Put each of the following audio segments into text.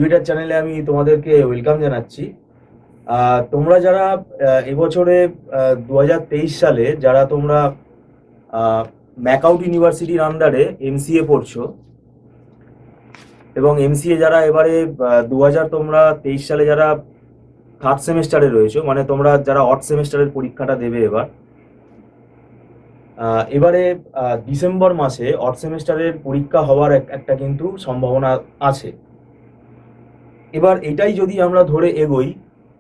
Elevator চ্যানেলে আমি তোমাদেরকে ওয়েলকাম জানাচ্ছি। তোমরা যারা এবছরে 2023 সালে যারা তোমরা ম্যাকাউট ইউনিভার্সিটির আন্ডারে এমসিএ পড়ছো এবং এমসিএ যারা এবারে 2023 সালে যারা থার্ড সেমিস্টারে রয়েছো, মানে তোমরা যারা অড সেমিস্টারের পরীক্ষাটা দেবে এবারে ডিসেম্বর মাসে অড সেমিস্টারের পরীক্ষা হওয়ার একটা কিন্তু সম্ভাবনা আছে। এবার এটাই যদি আমরা ধরে এগোই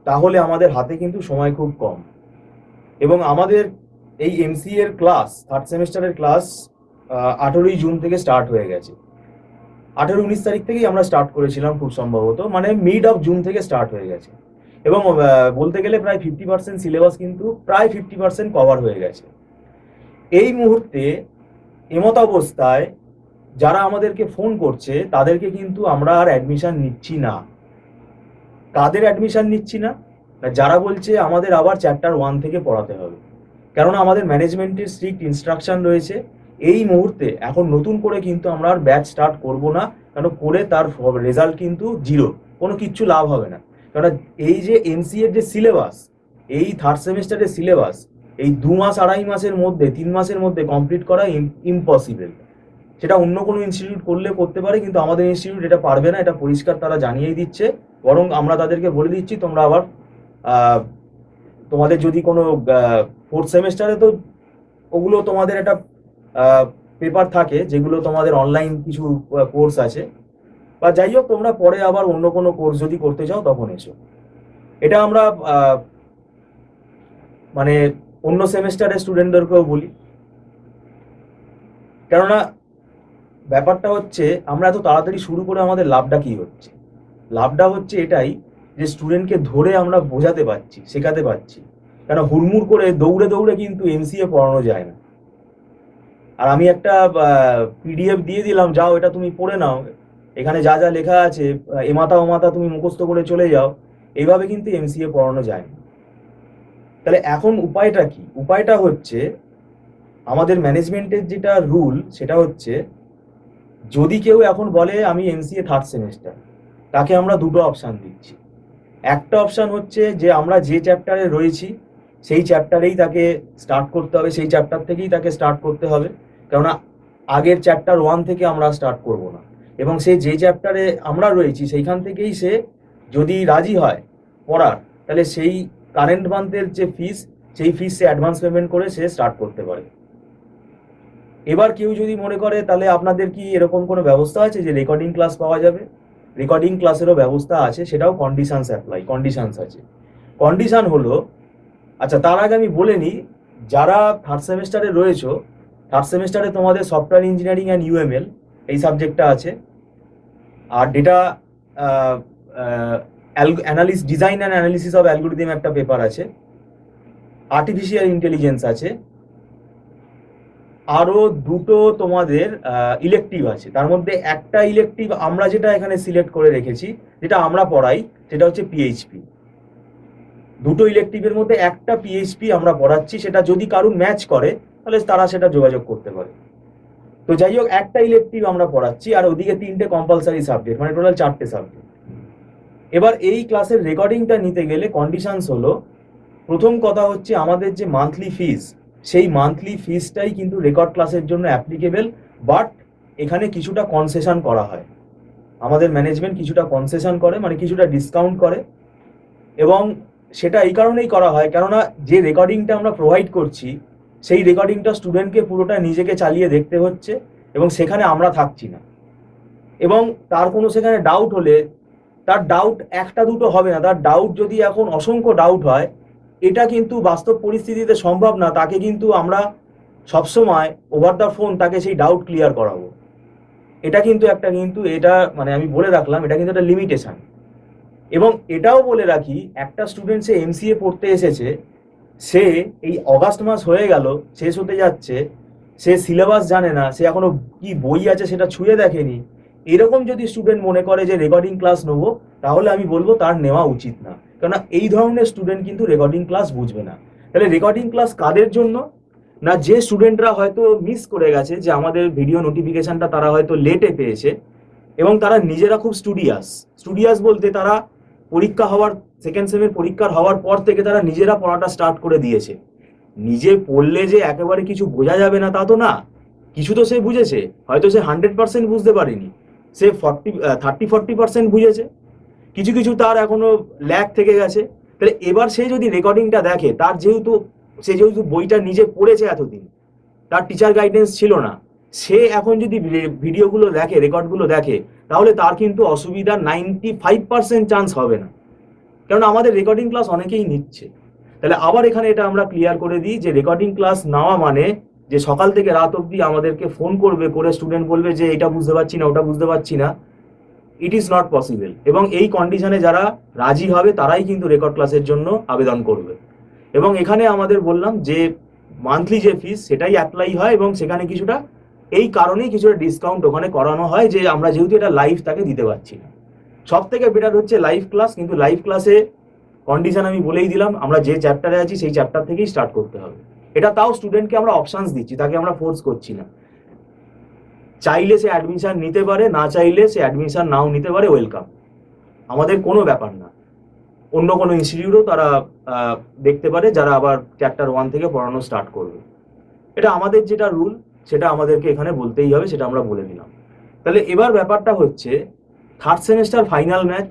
তাহলে আমাদের হাতে কিন্তু সময় খুব কম, এবং আমাদের এই এমসিএ এর ক্লাস থার্ড সেমিস্টারের ক্লাস 18ই জুন থেকে স্টার্ট হয়ে গেছে। 18-19 তারিখ থেকেই আমরা স্টার্ট করেছিলাম খুব সম্ভবত, মানে মিড অফ জুন থেকে স্টার্ট হয়ে গেছে, এবং বলতে গেলে প্রায় 50% সিলেবাস কিন্তু প্রায় 50% কভার হয়ে গেছে। এই মুহূর্তে এমত অবস্থায় যারা আমাদেরকে ফোন করছে তাদেরকে কিন্তু আমরা আর অ্যাডমিশন নিচ্ছি না। কাদের অ্যাডমিশন নিচ্ছি না? যারা বলছে আমাদের আবার চ্যাপ্টার 1 থেকে পড়াতে হবে, কেননা আমাদের ম্যানেজমেন্টের স্ট্রিক্ট ইনস্ট্রাকশন রয়েছে এই মুহূর্তে এখন নতুন করে কিন্তু আমরা আর ব্যাচ স্টার্ট করব না, কারণ করে তার রেজাল্ট কিন্তু জিরো, কোনো কিচ্ছু লাভ হবে না। কারণ এই যে এমসিএর যে সিলেবাস, এই থার্ড সেমিস্টারের সিলেবাস এই 2 মাস 2.5 মাসের মধ্যে 3 মাসের মধ্যে কমপ্লিট করা ইম্পসিবল। সেটা অন্য কোনো ইনস্টিটিউট করলে করতে পারে, কিন্তু আমাদের ইনস্টিটিউট এটা পারবে না, এটা পরিষ্কার তারা জানিয়েই দিচ্ছে। বরং আমরা তাদেরকে বলে দিচ্ছি তোমরা আবার তোমাদের যদি কোনো ফোর্থ সেমিস্টারে, তো ওগুলো তোমাদের একটা পেপার থাকে যেগুলো তোমাদের অনলাইন কিছু কোর্স আছে, বা যাই হোক তোমরা পরে আবার অন্য কোনো কোর্স যদি করতে চাও তখন এসো। এটা আমরা মানে অন্য সেমিস্টারের স্টুডেন্টদেরকেও বলি, কেননা ব্যাপারটা হচ্ছে আমরা এত তাড়াতাড়ি শুরু করে আমাদের লাভটা কি হচ্ছে? লাভটা হচ্ছে এটাই যে স্টুডেন্টকে ধরে আমরা বোঝাতে পারছি, শেখাতে পারছি। কেন হুড়মুড় করে দৌড়ে দৌড়ে কিন্তু এমসিএ পড়ানো যায় না। আর আমি একটা পিডিএফ দিয়ে দিলাম, যাও এটা তুমি পড়ে নাও, এখানে যা যা লেখা আছে এমাথা ওমাথা তুমি মুখস্থ করে চলে যাও, এইভাবে কিন্তু এমসিএ পড়ানো যায় না। তাহলে এখন উপায়টা কি? উপায়টা হচ্ছে আমাদের ম্যানেজমেন্টের যেটা রুল সেটা হচ্ছে, যদি কেউ এখন বলে আমি এমসিএ থার্ড সেমিস্টার, তাকে আমরা দুটো অপশান দিচ্ছি। একটা অপশান হচ্ছে যে আমরা যে চ্যাপ্টারে রয়েছি সেই চ্যাপ্টারেই তাকে স্টার্ট করতে হবে, সেই চ্যাপ্টার থেকেই তাকে স্টার্ট করতে হবে, কেননা আগের চ্যাপ্টার 1 থেকে আমরা স্টার্ট করব না। এবং সে যে চ্যাপ্টারে আমরা রয়েছি সেইখান থেকেই সে যদি রাজি হয় পড়ার, তাহলে সেই কারেন্ট মান্থের যে ফিস, সেই ফিস সে অ্যাডভান্স পেমেন্ট করে সে স্টার্ট করতে পারে। এবার কেউ যদি মনে করে তাহলে আপনাদের কি এরকম কোনো ব্যবস্থা আছে যে রেকর্ডিং ক্লাস পাওয়া যাবে? রেকর্ডিং ক্লাসেরও ব্যবস্থা আছে, সেটাও কন্ডিশনস অ্যাপ্লাই, কন্ডিশনস আছে। কন্ডিশন হলো, আচ্ছা তার আগে আমি বলে নিই, যারা থার্ড সেমিস্টারে রয়েছো, থার্ড সেমিস্টারে তোমাদের সফটওয়্যার ইঞ্জিনিয়ারিং অ্যান্ড ইউএমএল এই সাবজেক্টটা আছে, আর data design and analysis of algorithm একটা পেপার আছে, আর্টিফিশিয়াল ইন্টেলিজেন্স আছে, আরও দুটো তোমাদের ইলেকটিভ আছে। তার মধ্যে একটা ইলেকটিভ আমরা যেটা এখানে সিলেক্ট করে রেখেছি, যেটা আমরা পড়াই, সেটা হচ্ছে পিএইচপি। দুটো ইলেকটিভের মধ্যে একটা পিএইচপি আমরা পড়াচ্ছি, সেটা যদি কারুর ম্যাচ করে তাহলে তারা সেটা যোগাযোগ করতে পারে। তো যাই হোক, একটা ইলেকটিভ আমরা পড়াচ্ছি, আর ওদিকে 3টে কম্পালসারি সাবজেক্ট, মানে টোটাল 4টে সাবজেক্ট। এবার এই ক্লাসের রেকর্ডিংটা নিতে গেলে কন্ডিশনস হলো, প্রথম কথা হচ্ছে আমাদের যে মান্থলি ফিস, সেই মান্থলি ফিসটাই কিন্তু রেকর্ড ক্লাসের জন্য অ্যাপ্লিকেবল, বাট এখানে কিছুটা কনসেশন করা হয়। আমাদের ম্যানেজমেন্ট কিছুটা কনসেশন করে, মানে কিছুটা ডিসকাউন্ট করে, এবং সেটা এই কারণেই করা হয় কেননা যে রেকর্ডিংটা আমরা প্রোভাইড করছি সেই রেকর্ডিংটা স্টুডেন্টকে পুরোটা নিজেকে চালিয়ে দেখতে হচ্ছে, এবং সেখানে আমরা থাকছি না। এবং তার কোনো সেখানে ডাউট হলে, তার ডাউট একটা দুটো হবে না, তার ডাউট যদি এখন অসংখ্য ডাউট হয়, এটা কিন্তু বাস্তব পরিস্থিতিতে সম্ভব না। তাকে কিন্তু আমরা সবসময় ওভার দ্য ফোন তাকে সেই ডাউট ক্লিয়ার করাবো। এটা কিন্তু এটা মানে আমি বলে রাখলাম, এটা কিন্তু একটা লিমিটেশন। এবং এটাও বলে রাখি, একটা স্টুডেন্ট সে এমসিএ পড়তে এসেছে, সে এই অগাস্ট মাস হয়ে গেল, শেষ হতে যাচ্ছে, সে সিলেবাস জানে না, সে এখনো কি বই আছে সেটা ছুঁয়ে দেখেনি, এরকম যদি স্টুডেন্ট মনে করে যে রেকর্ডিং ক্লাস নেবো, তাহলে আমি বলবো তার নেওয়া উচিত না, কেননা এই ধরনের স্টুডেন্ট কিন্তু রেকর্ডিং ক্লাস বুঝবে না। তাহলে রেকর্ডিং ক্লাস কাদের জন্য? না, যে স্টুডেন্টরা হয়তো মিস করে গেছে, যে আমাদের ভিডিও নোটিফিকেশনটা তারা হয়তো লেটে পেয়েছে, এবং তারা নিজেরা খুব স্টুডিয়াস বলতে তারা পরীক্ষা হওয়ার সেকেন্ড সেমের পরীক্ষার হওয়ার পর থেকে তারা নিজেরা পড়াটা স্টার্ট করে দিয়েছে। নিজে পড়লে যে একেবারে কিছু বোঝা যাবে না তা তো না, কিছু তো সে বুঝেছে, হয়তো সে 100% বুঝতে পারেনি, সে 30-40% বুঝেছে, কিছু কিছু তার এখনো ল্যাগ থেকে গেছে। তাহলে এবার সে যদি রেকর্ডিংটা দেখে, তার সে যেহেতু বইটা নিজে পড়েছে এতদিন, তার টিচার গাইডেন্স ছিল না, সে এখন যদি ভিডিওগুলো দেখে, রেকর্ডগুলো দেখে, তাহলে তার কিন্তু অসুবিধা 95% চান্স হবে না, কারণ আমাদের রেকর্ডিং ক্লাস অনেকেই নিচ্ছে। তাহলে আবার এখানে এটা আমরা ক্লিয়ার করে দিই যে রেকর্ডিং ক্লাস নেওয়া মানে যে সকাল থেকে রাত অবধি আমাদেরকে ফোন করবে, করে স্টুডেন্ট বলবে যে এটা বুঝতে পারছি না, ওটা বুঝতে পারছি না, ইট ইজ নট পসিবল। এবং এই কন্ডিশনে যারা রাজি হবে তারাই কিন্তু রেকর্ড ক্লাসের জন্য আবেদন করবে। এবং এখানে আমাদের বললাম যে মান্থলি যে ফিস সেটাই অ্যাপ্লাই হয়, এবং সেখানে কিছুটা এই কারণেই কিছুটা ডিসকাউন্ট ওখানে করানো হয়, যে আমরা যেহেতু এটা লাইভ তাকে দিতে পারছি না। সব থেকে বেটার হচ্ছে লাইভ ক্লাস, কিন্তু লাইভ ক্লাসে কন্ডিশন আমি বলেই দিলাম, আমরা যে চ্যাপ্টারে আছি সেই চ্যাপ্টার থেকেই স্টার্ট করতে হবে। এটা তাও স্টুডেন্টকে আমরা অপশানস দিচ্ছি, তাকে আমরা ফোর্স করছি না। চাইলে সে অ্যাডমিশন নিতে পারে, না চাইলে সে অ্যাডমিশন নাও নিতে পারে, ওয়েলকাম, আমাদের কোনো ব্যাপার না। অন্য কোনো ইনস্টিটিউটও তারা দেখতে পারে যারা আবার চ্যাপ্টার 1 থেকে পড়ানো স্টার্ট করবে। এটা আমাদের যেটা রুল সেটা আমাদেরকে এখানে বলতেই হবে, সেটা আমরা বলে দিলাম। তাহলে এবার ব্যাপারটা হচ্ছে third semester final match.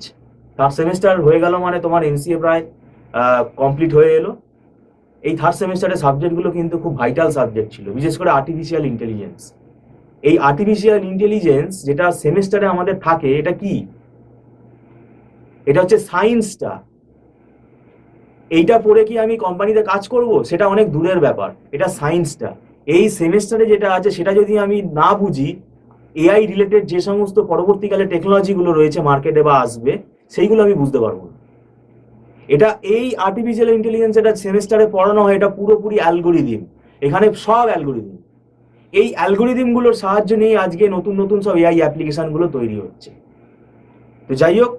Third semester হয়ে গেল মানে তোমার এমসিএ প্রায় কমপ্লিট হয়ে এলো। এই থার্ড সেমিস্টারের সাবজেক্টগুলো কিন্তু খুব ভাইটাল সাবজেক্ট ছিল, বিশেষ করে আর্টিফিশিয়াল ইন্টেলিজেন্স। এই আর্টিফিশিয়াল ইন্টেলিজেন্স যেটা সেমিস্টারে আমাদের থাকে, এটা কি? এটা হচ্ছে সায়েন্সটা। এইটা পড়ে কি আমি কোম্পানিতে কাজ করব, সেটা অনেক দূরের ব্যাপার। এটা সায়েন্সটা এই সেমিস্টারে যেটা আছে সেটা যদি আমি না বুঝি, এআই রিলেটেড যে সমস্ত পরবর্তীকালে টেকনোলজিগুলো রয়েছে মার্কেটে বা আসবে, সেইগুলো আমি বুঝতে পারবো না। এটা এই আর্টিফিশিয়াল ইন্টেলিজেন্স এটা সেমিস্টারে পড়ানো হয়, এটা পুরোপুরি অ্যালগোরিদম। এখানে সব অ্যালগোরিদম, এই অ্যালগোরিদমগুলোর সাহায্য নিয়ে আজকে নতুন নতুন সব এআই অ্যাপ্লিকেশনগুলো তৈরি হচ্ছে। তো যাই হোক,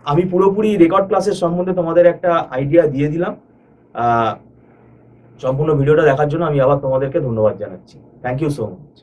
আমি পুরোপুরি রেকর্ড ক্লাসের সম্বন্ধে তোমাদের একটা আইডিয়া দিয়ে দিলাম। সম্পূর্ণ ভিডিওটা দেখার জন্য আমি আবার তোমাদেরকে ধন্যবাদ জানাচ্ছি। Thank you so much.